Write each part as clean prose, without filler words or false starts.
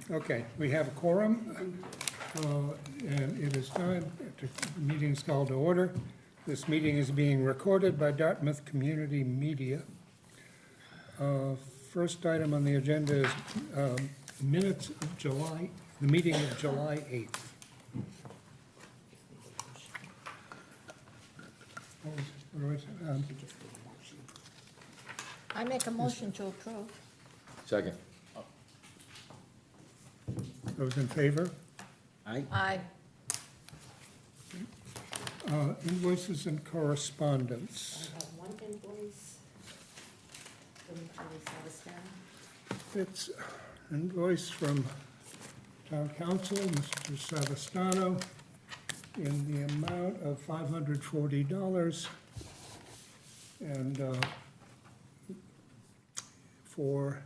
Okay, we have a quorum, and it is time, the meeting is called to order. This meeting is being recorded by Dartmouth Community Media. First item on the agenda is minutes of July, the meeting of July 8th. I make a motion to approve. Second. Those in favor? Aye. Aye. Invoices and correspondence. I have one invoice from Julie Savastan. It's invoice from Town Council, Mr. Savastano, in the amount of $540, and for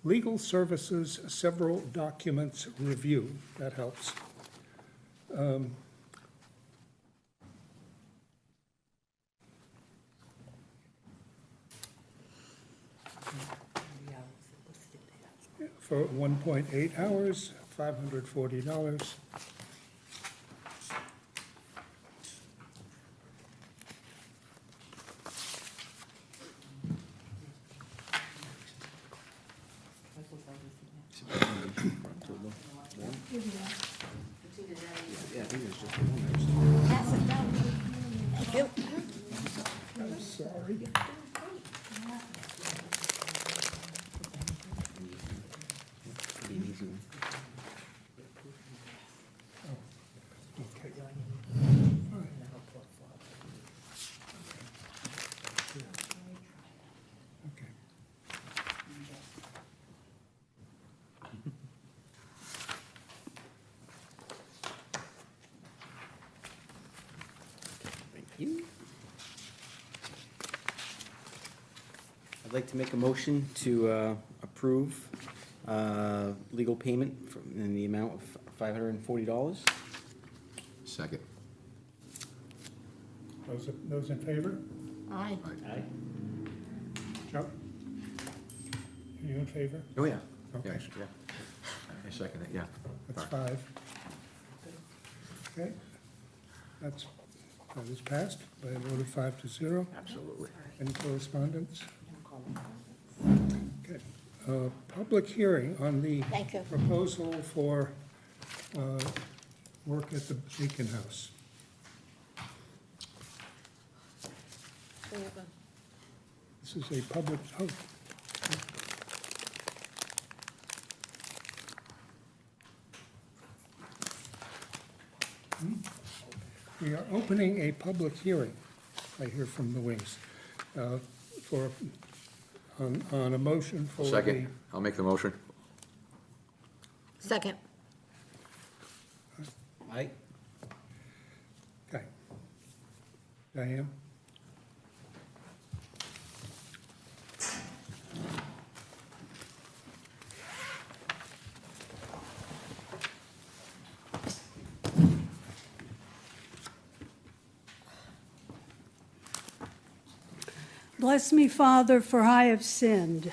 legal services, several documents review. That helps. For 1.8 hours, $540. Yeah, I think it's just one. Pass it down. Thank you. I'm sorry. Okay. Okay. Thank you. I'd like to make a motion to approve legal payment in the amount of $540. Second. Those in favor? Aye. Aye. Joe? Are you in favor? Oh, yeah. Okay. Yeah, I second it, yeah. That's 5. Okay. That is passed by a vote of 5-0. Absolutely. Any correspondence? Okay. Public hearing on the Thank you. proposal for work at the Beacon House. This is a public, We are opening a public hearing, I hear from the wings, on a motion for the... Second, I'll make the motion. Second. Aye. Okay. Diane? Bless me, Father, for I have sinned.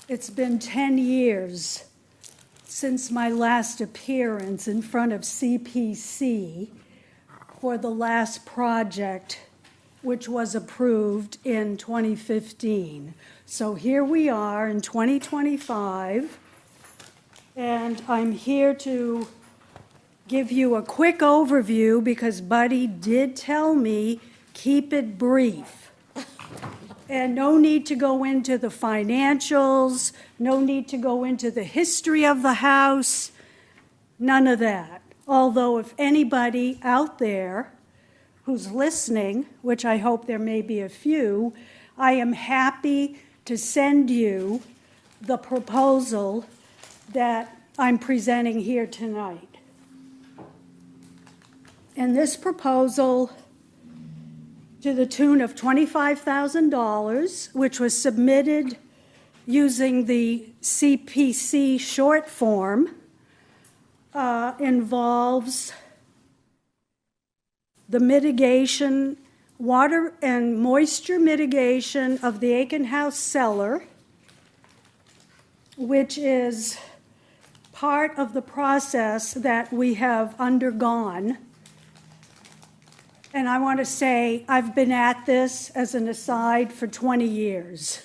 It's been 10 years since my last appearance in front of CPC for the last project, which was approved in 2015. So here we are in 2025, and I'm here to give you a quick overview because Buddy did tell me, keep it brief. And no need to go into the financials, no need to go into the history of the house, none of that. Although if anybody out there who's listening, which I hope there may be a few, I am happy to send you the proposal that I'm presenting here tonight. And this proposal, to the tune of $25,000, which was submitted using the CPC short form, involves the mitigation, water and moisture mitigation of the Aiken House cellar, which is part of the process that we have undergone. And I want to say, I've been at this, as an aside, for 20 years.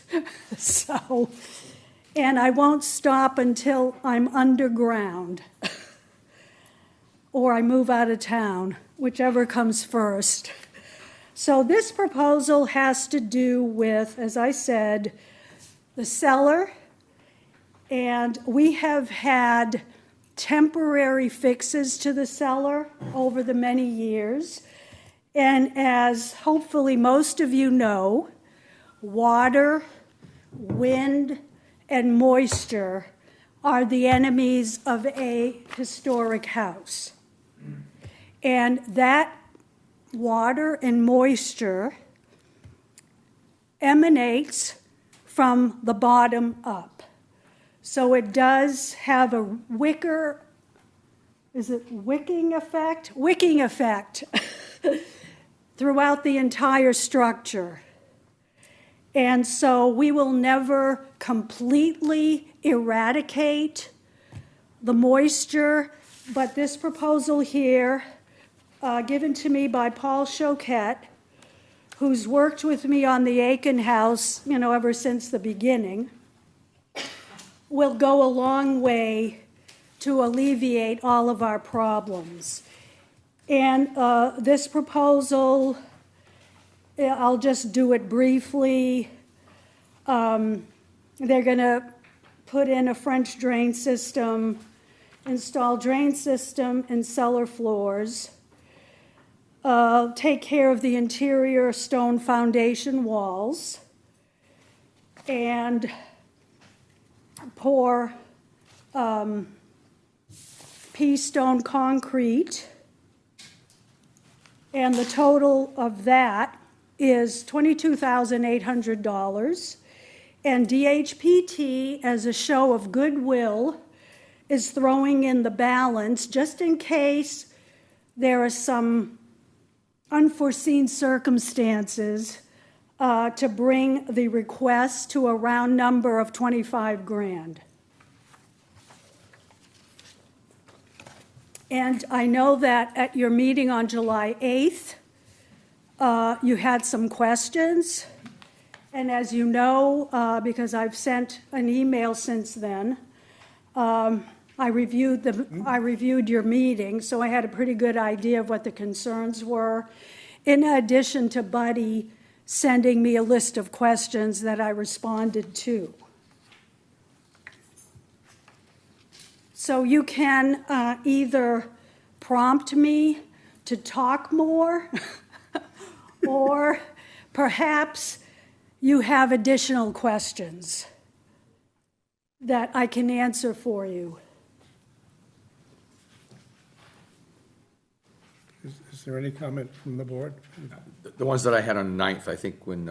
So, and I won't stop until I'm underground or I move out of town, whichever comes first. So this proposal has to do with, as I said, the cellar, and we have had temporary fixes to the cellar over the many years. And as hopefully most of you know, water, wind, and moisture are the enemies of a historic house. And that water and moisture emanates from the bottom up. So it does have a wicking effect throughout the entire structure. And so we will never completely eradicate the moisture, but this proposal here, given to me by Paul Choquette, who's worked with me on the Aiken House, ever since the beginning, will go a long way to alleviate all of our problems. And this proposal, I'll just do it briefly. They're going to put in a French drain system, install drain system and cellar floors, take care of the interior stone foundation walls, and pour pea stone concrete. And the total of that is $22,800. And DHPT, as a show of goodwill, is throwing in the balance just in case there are some unforeseen circumstances to bring the request to a round number of 25 grand. And I know that at your meeting on July 8th, you had some questions. And as you know, because I've sent an email since then, I reviewed your meeting, so I had a pretty good idea of what the concerns were, in addition to Buddy sending me a list of questions that I responded to. So you can either prompt me to talk more, or perhaps you have additional questions that I can answer for you. Is there any comment from the board? The ones that I had on the 9th, I think when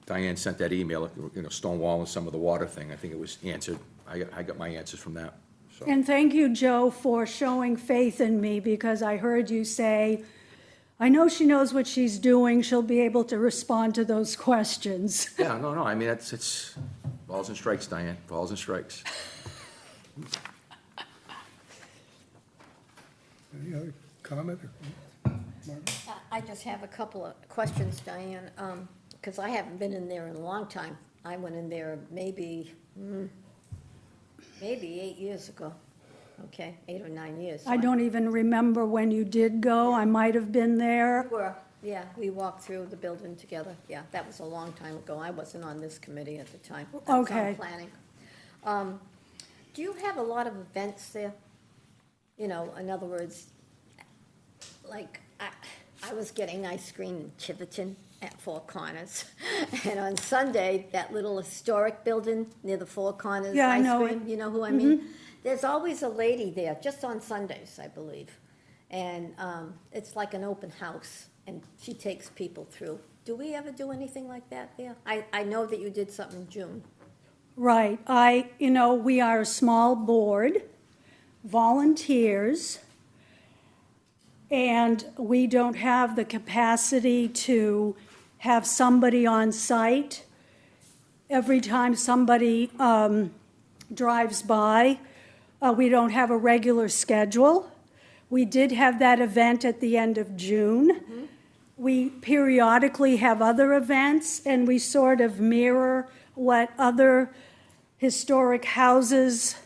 Diane sent that email, stone wall and some of the water thing, I think it was answered. I got my answers from that. So. And thank you, Joe, for showing faith in me, because I heard you say, I know she knows what she's doing. She'll be able to respond to those questions. Yeah, no, I mean, it's balls and strikes, Diane, balls and strikes. Any other comment? I just have a couple of questions, Diane, because I haven't been in there in a long time. I went in there maybe 8 years ago, okay, 8 or 9 years. I don't even remember when you did go. I might have been there. Yeah, we walked through the building together. Yeah, that was a long time ago. I wasn't on this committee at the time. I was on Okay. planning. Do you have a lot of events there? In other words, like, I was getting ice cream in Chiverton at Four Corners. And on Sunday, that little historic building near the Four Corners Yeah, I ice know cream, it. you know who I mean? There's always a lady there, just on Sundays, I believe. And it's like an open house, and she takes people through. Do we ever do anything like that there? I know that you did something in June. Right. We are a small board, volunteers, and we don't have the capacity to have somebody on site every time somebody drives by. We don't have a regular schedule. We did have that event at the end of June. We periodically have other events, and we sort of mirror what other historic houses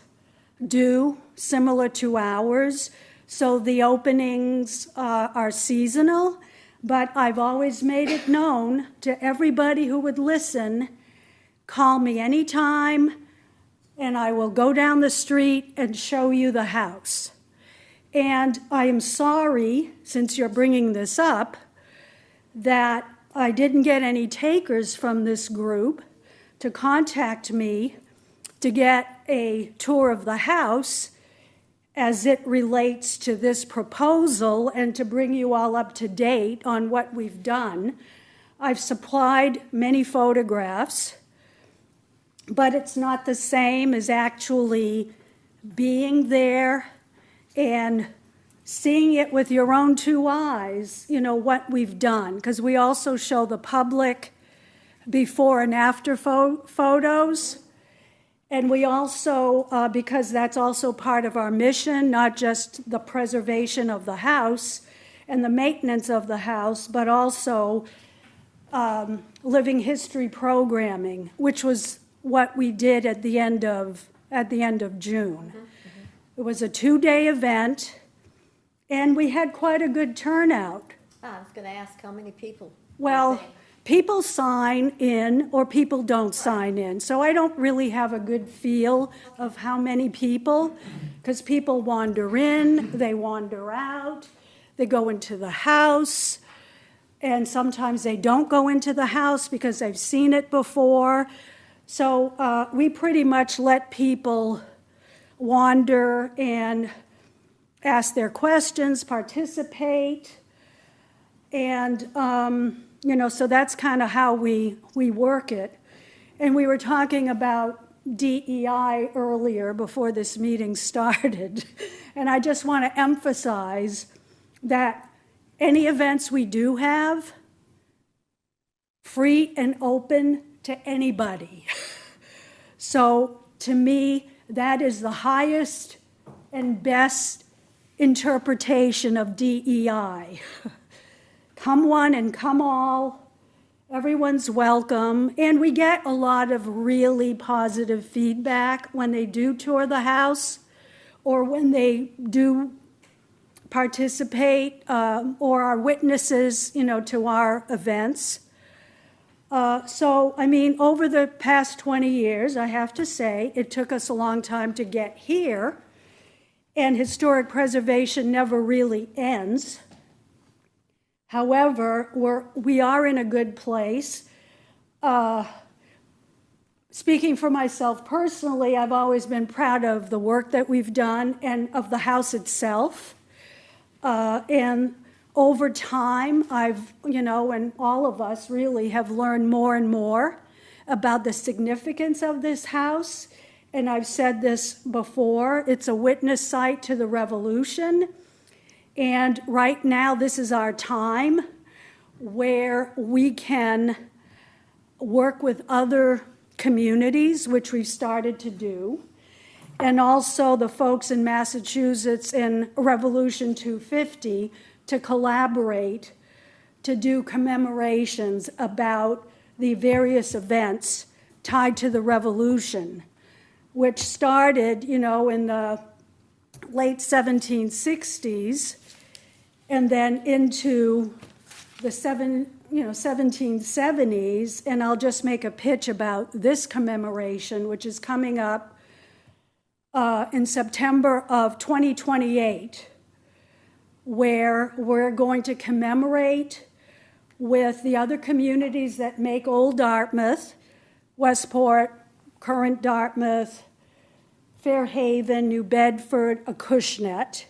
do, similar to ours. So the openings are seasonal, but I've always made it known to everybody who would listen, call me anytime, and I will go down the street and show you the house. And I am sorry, since you're bringing this up, that I didn't get any takers from this group to contact me to get a tour of the house as it relates to this proposal and to bring you all up to date on what we've done. I've supplied many photographs, but it's not the same as actually being there and seeing it with your own two eyes, you know, what we've done. Because we also show the public before and after photos. And we also, because that's also part of our mission, not just the preservation of the house and the maintenance of the house, but also living history programming, which was what we did at the end of June. It was a 2-day event, and we had quite a good turnout. I was going to ask how many people. Well, people sign in or people don't sign in. So I don't really have a good feel of how many people, because people wander in, they wander out, they go into the house, and sometimes they don't go into the house because they've seen it before. So we pretty much let people wander and ask their questions, participate, and you know, so that's kind of how we work it. And we were talking about DEI earlier before this meeting started. And I just want to emphasize that any events we do have, free and open to anybody. So to me, that is the highest and best interpretation of DEI. Come one and come all, everyone's welcome, and we get a lot of really positive feedback when they do tour the house or when they do participate or are witnesses, you know, to our events. So, I mean, over the past 20 years, I have to say, it took us a long time to get here, and historic preservation never really ends. However, we are in a good place. Speaking for myself personally, I've always been proud of the work that we've done and of the house itself. And over time, I've, you know, and all of us really have learned more and more about the significance of this house. And I've said this before, it's a witness site to the Revolution. And right now, this is our time where we can work with other communities, which we've started to do, and also the folks in Massachusetts in Revolution 250 to collaborate to do commemorations about the various events tied to the Revolution, which started, you know, in the late 1760s and then into the 1770s. And I'll just make a pitch about this commemoration, which is coming up in September of 2028, where we're going to commemorate with the other communities that make Old Dartmouth, Westport, current Dartmouth, Fairhaven, New Bedford, Acushnet.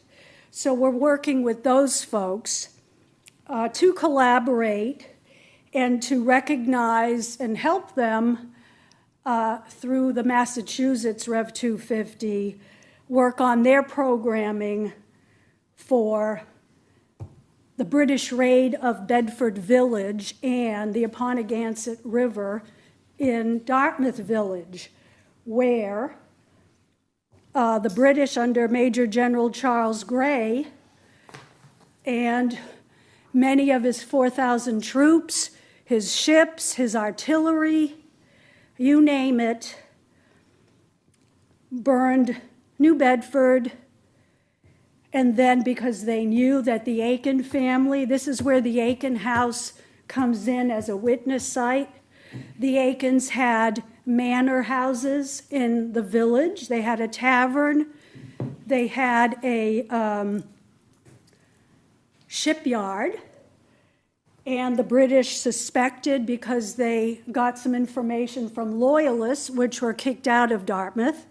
So we're working with those folks to collaborate and to recognize and help them through the Massachusetts Rev 250, work on their programming for the British raid of Bedford Village and the Apponeganset River in Dartmouth Village, where the British under Major General Charles Grey, and many of his 4,000 troops, his ships, his artillery, you name it, burned New Bedford. And then because they knew that the Aiken family, this is where the Aiken house comes in as a witness site. The Aikens had manor houses in the village. They had a tavern. They had a shipyard. And the British suspected, because they got some information from loyalists, which were kicked out of Dartmouth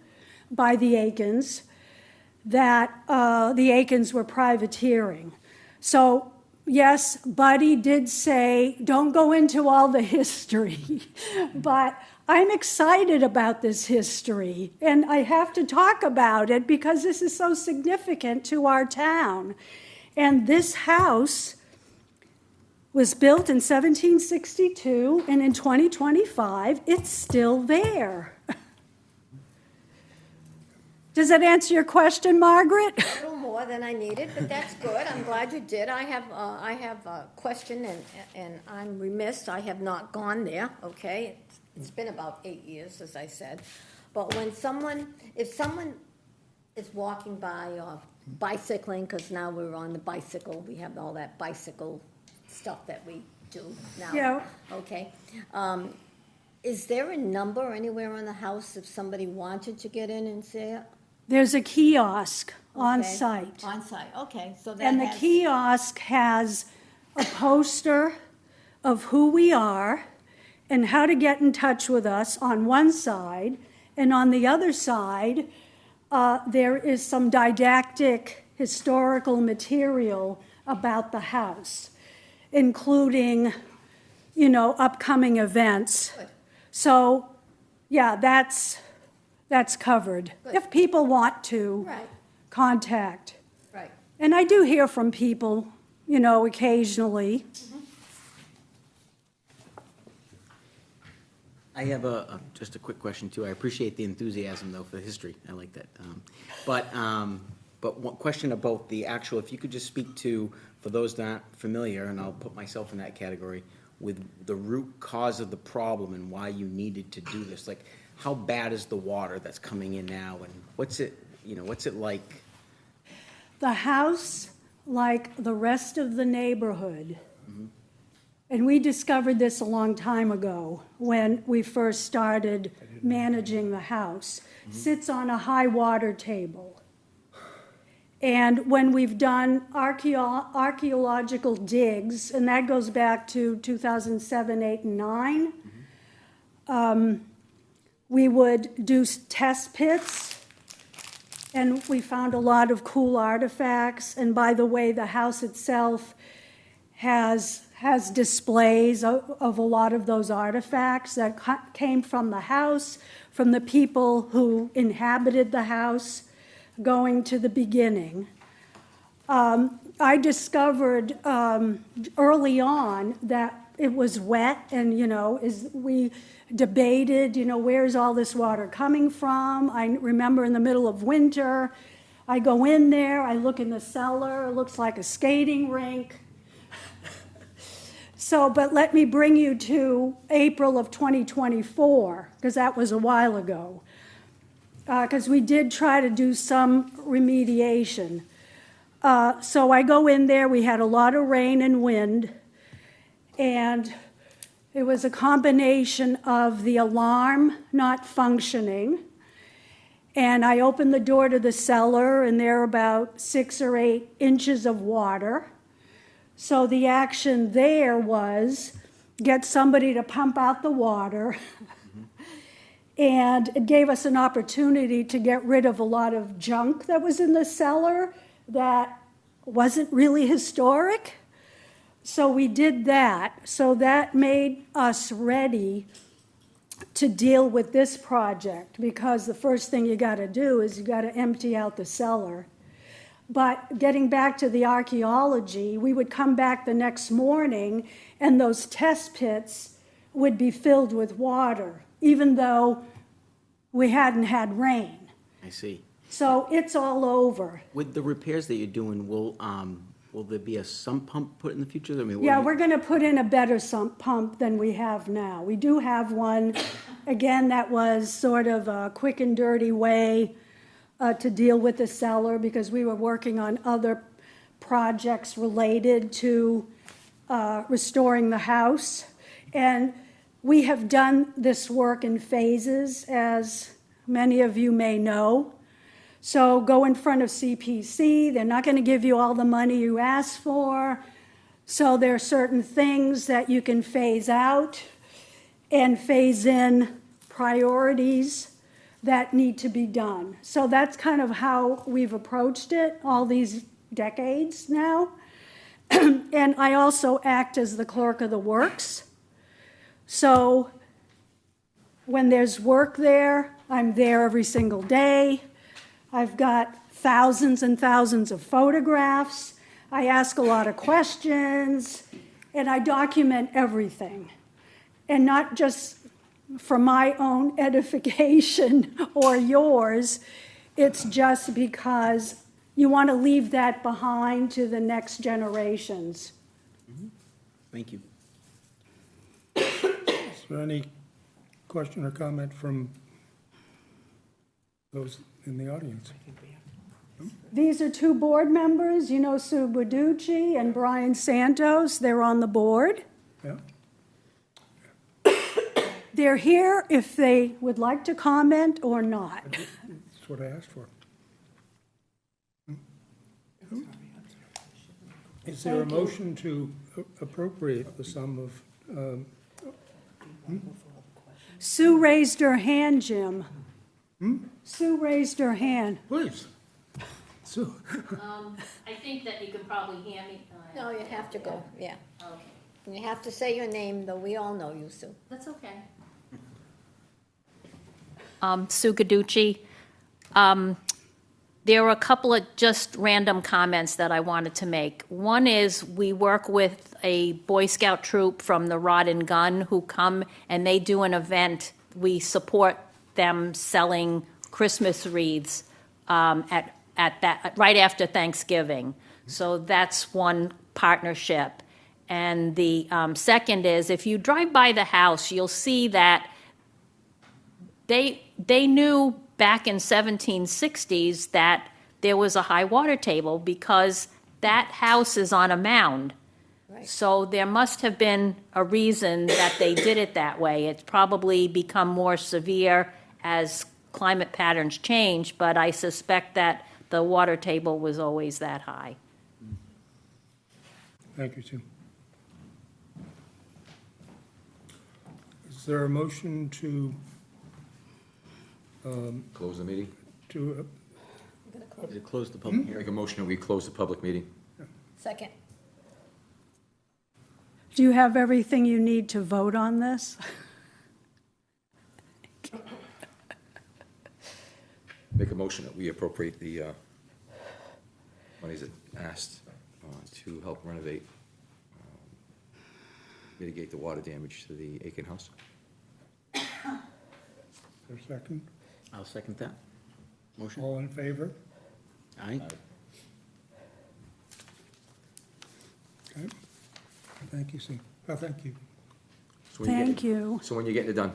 by the Aikens, that the Aikens were privateering. So, yes, Buddy did say, don't go into all the history, but I'm excited about this history, and I have to talk about it because this is so significant to our town. And this house was built in 1762, and in 2025, it's still there. Does that answer your question, Margaret? A little more than I needed, but that's good. I'm glad you did. I have a question, and I'm remiss, I have not gone there, okay? It's been about 8 years, as I said. But when if someone is walking by or bicycling, because now we're on the bicycle, we have all that bicycle stuff that we do now. Yeah. Okay. Is there a number anywhere on the house if somebody wanted to get in and see it? There's a kiosk on Okay. site. On site, okay, so that And the has- kiosk has a poster of who we are and how to get in touch with us on one side. And on the other side, there is some didactic historical material about the house, including, upcoming events. Good. So, yeah, that's covered. Good. If people want to Right, contact. right. And I do hear from people, occasionally. I have just a quick question too. I appreciate the enthusiasm though for the history. I like that. But one question about the actual, if you could just speak to, for those that aren't familiar, and I'll put myself in that category, with the root cause of the problem and why you needed to do this. Like, how bad is the water that's coming in now, and what's it like? The house, like the rest of the neighborhood, and we discovered this a long time ago when we first started managing the house, sits on a high water table. And when we've done archaeological digs, and that goes back to 2007, 8, and 9, we would do test pits, and we found a lot of cool artifacts. And by the way, the house itself has displays of a lot of those artifacts that came from the house, from the people who inhabited the house, going to the beginning. I discovered early on that it was wet, and we debated, where's all this water coming from? I remember in the middle of winter, I go in there, I look in the cellar, it looks like a skating rink. But let me bring you to April of 2024, because that was a while ago. Because we did try to do some remediation. So I go in there, we had a lot of rain and wind, and it was a combination of the alarm not functioning, and I opened the door to the cellar, and there are about 6 or 8 inches of water. So the action there was get somebody to pump out the water, and it gave us an opportunity to get rid of a lot of junk that was in the cellar that wasn't really historic. So we did that. So that made us ready to deal with this project, because the first thing you got to do is you got to empty out the cellar. But getting back to the archaeology, we would come back the next morning and those test pits would be filled with water, even though we hadn't had rain. I see. So it's all over. With the repairs that you're doing, will there be a sump pump put in the future? I mean, what Yeah, do you- we're gonna put in a better sump pump than we have now. We do have one, again, that was sort of a quick and dirty way to deal with the cellar, because we were working on other projects related to restoring the house. And we have done this work in phases, as many of you may know. So go in front of CPC, they're not gonna give you all the money you asked for. So there are certain things that you can phase out and phase in priorities that need to be done. So that's kind of how we've approached it all these decades now. And I also act as the clerk of the works. So when there's work there, I'm there every single day. I've got thousands and thousands of photographs. I ask a lot of questions, and I document everything. And not just for my own edification or yours, it's just because you want to leave that behind to the next generations. Thank you. Is there any question or comment from those in the audience? These are two board members, you know, Sue Boducci and Brian Santos, they're on the board. Yeah? They're here if they would like to comment or not. That's what I asked for. Is there a motion to appropriate the sum of, Sue raised her hand, Jim. Sue raised her hand. please? Sue? I think that you could probably hear me. No, you have to go, yeah. Okay, And you have to say your name, though we all know you, Sue. that's okay. Sue Gaducci. There were a couple of just random comments that I wanted to make. One is, we work with a Boy Scout troop from the Rod and Gun who come and they do an event. We support them selling Christmas wreaths at that, right after Thanksgiving. So that's one partnership. And the second is, if you drive by the house, you'll see that they knew back in 1760s that there was a high water table because that house is on a mound. Right. So there must have been a reason that they did it that way. It's probably become more severe as climate patterns change, but I suspect that the water table was always that high. Thank you, Sue. Is there a motion to, Close the meeting? to, Did it close the public hearing? Make a motion that we close the public meeting. Second. Do you have everything you need to vote on this? Make a motion that we appropriate the monies that asked to help renovate, mitigate the water damage to the Aiken House. for a second? I'll second that. Motion? All in favor? Aye. Okay. Thank you, Sue. Oh, thank you. So when you get- Thank you. So when you getting it done?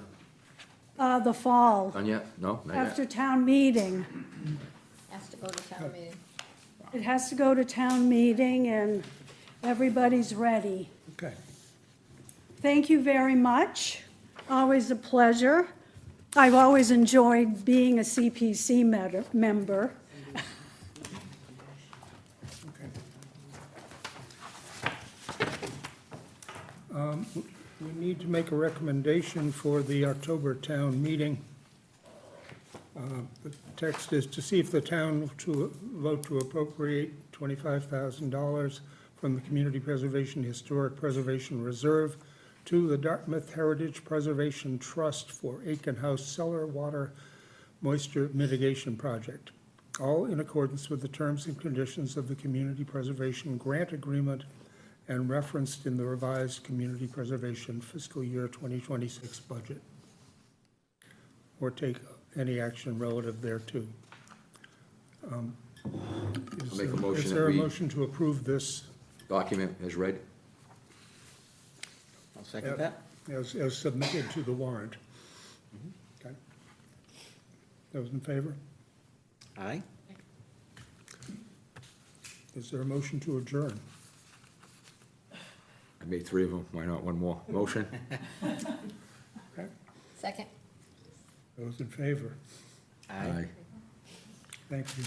The fall, Done yet? No, not yet? after town meeting. Has to go to town meeting. It has to go to town meeting and everybody's ready. Okay. Thank you very much. Always a pleasure. I've always enjoyed being a CPC member. Okay. We need to make a recommendation for the October town meeting. The text is to see if the town to vote to appropriate $25,000 from the Community Preservation Historic Preservation Reserve to the Dartmouth Heritage Preservation Trust for Aiken House Cellar Water Moisture Mitigation Project, all in accordance with the terms and conditions of the Community Preservation Grant Agreement and referenced in the revised Community Preservation Fiscal Year 2026 budget, or take any action relative thereto. Is make a there- motion Is that there a we- motion to approve this Document as read. I'll second that. as submitted to the warrant? Okay. Those in favor? Aye? Is there a motion to adjourn? I made 3 of them, why not one more? Motion? Okay. Second? Those in favor? Aye. Thank you.